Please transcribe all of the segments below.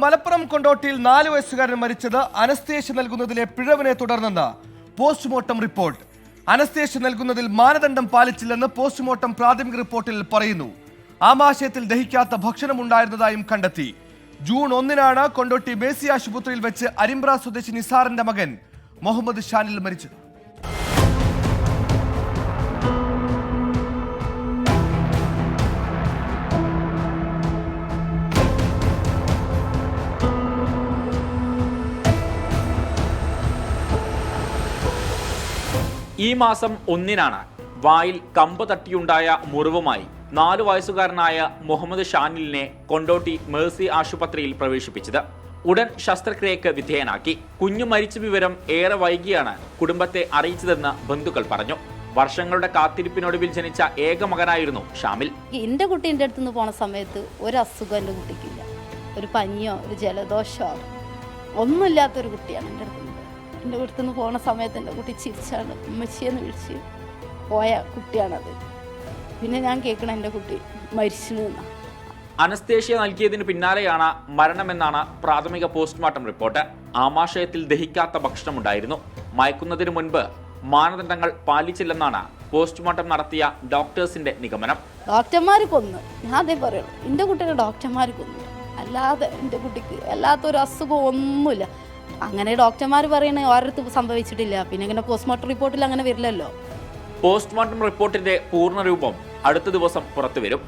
മലപ്പുറം കൊണ്ടോട്ടിയിൽ 4 വയസ്സുകാരൻ മരിച്ചത് anaesthesia നൽകുന്നതിലെ പിഴവിനെ തുടർന്നെന്ന് postmortem report. Anaesthesia നൽകുന്നതിൽ മാനദണ്ഡം പാലിച്ചില്ലെന്ന് പോസ്റ്റ്മോർട്ടം പ്രാഥമിക റിപ്പോർട്ടിൽ പറയുന്നു. ആമാശയത്തിൽ ദഹിക്കാത്ത ഭക്ഷണമുണ്ടായിരുന്നതായും കണ്ടെത്തി. ജൂൺ 1-നാണ് കൊണ്ടോട്ടി മേഴ്സി ആശുപത്രിയിൽ വെച്ച് അരിമ്പ്ര സ്വദേശി നിസാറിന്റെ മകൻ മുഹമ്മദ് ഷാനിൽ മരിച്ചത്. ഈ മാസം 1-നാണ് വായിൽ കമ്പ് തട്ടിയുണ്ടായ മുറിവുമായി 4 വയസ്സുകാരനായ മുഹമ്മദ് ഷാനിലിനെ കൊണ്ടോട്ടി മേഴ്സി ആശുപത്രിയിൽ പ്രവേശിപ്പിച്ചത്. ഉടൻ ശസ്ത്രക്രിയക്ക് വിധേയനാക്കി. കുഞ്ഞു മരിച്ച വിവരം ഏറെ വൈകിയാണ് കുടുംബത്തെ അറിയിച്ചതെന്ന് ബന്ധുക്കൾ പറഞ്ഞു. വർഷങ്ങളുടെ കാത്തിരിപ്പിനൊടുവിൽ ജനിച്ച ഏക മകനായിരുന്നു ഷാമിൽ. എന്റെ കുട്ടി എൻ്റെ അടുത്തുനിന്ന് പോണ സമയത്ത് ഒരു അസുഖം എൻ്റെ കുട്ടിക്കില്ല. ഒരു പനിയോ ഒരു ജലദോഷമോ ഒന്നുമില്ലാത്തൊരു കുട്ടിയാണ് എൻ്റെ അടുത്ത്. എൻ്റെ അടുത്തുനിന്ന് പോണ സമയത്ത് എൻ്റെ കുട്ടി ചിരിച്ചാണ് ഉമ്മച്ചിയെന്ന് വിളിച്ച് പോയ കുട്ടിയാണത്. പിന്നെ ഞാൻ കേൾക്കണ എൻ്റെ കുട്ടി മരിച്ചു. അനസ്തേഷ്യ നൽകിയതിന് പിന്നാലെയാണ് മരണമെന്നാണ് പ്രാഥമിക പോസ്റ്റ്മോർട്ടം റിപ്പോർട്ട്. ആമാശയത്തിൽ ദഹിക്കാത്ത ഭക്ഷണമുണ്ടായിരുന്നു. മയക്കുന്നതിന് മുൻപ് മാനദണ്ഡങ്ങൾ പാലിച്ചില്ലെന്നാണ് പോസ്റ്റ്മോർട്ടം നടത്തിയ ഡോക്ടേഴ്സിന്റെ നിഗമനം. ഡോക്ടർമാർ കൊന്നു, ഞാൻ അതേ പറയുള്ളൂ. എൻ്റെ കുട്ടീനെ ഡോക്ടർമാർ കൊന്നു, അല്ലാതെ എൻ്റെ കുട്ടിക്ക് അല്ലാത്തൊരു അസുഖം ഒന്നുമില്ല. അങ്ങനെ ഡോക്ടർമാർ പറയണേ ഓരോരുത്തർ സംഭവിച്ചിട്ടില്ല. പിന്നെ ഇങ്ങനെ പോസ്റ്റ്മോർട്ടം റിപ്പോർട്ടിൽ അങ്ങനെ വരില്ലല്ലോ. പോസ്റ്റ്മോർട്ടം റിപ്പോർട്ടിന്റെ പൂർണ്ണരൂപം അടുത്ത ദിവസം പുറത്തുവരും.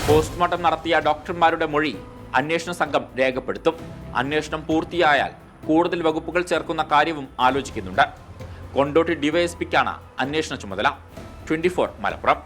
പോസ്റ്റ്മോർട്ടം നടത്തിയ ഡോക്ടർമാരുടെ മൊഴി അന്വേഷണ സംഘം രേഖപ്പെടുത്തും. അന്വേഷണം പൂർത്തിയായാൽ കൂടുതൽ വകുപ്പുകൾ ചേർക്കുന്ന കാര്യവും ആലോചിക്കുന്നുണ്ട്. കൊണ്ടോട്ടി ഡിവൈഎസ്പിക്കാണ് അന്വേഷണ ചുമതല. 24 മലപ്പുറം.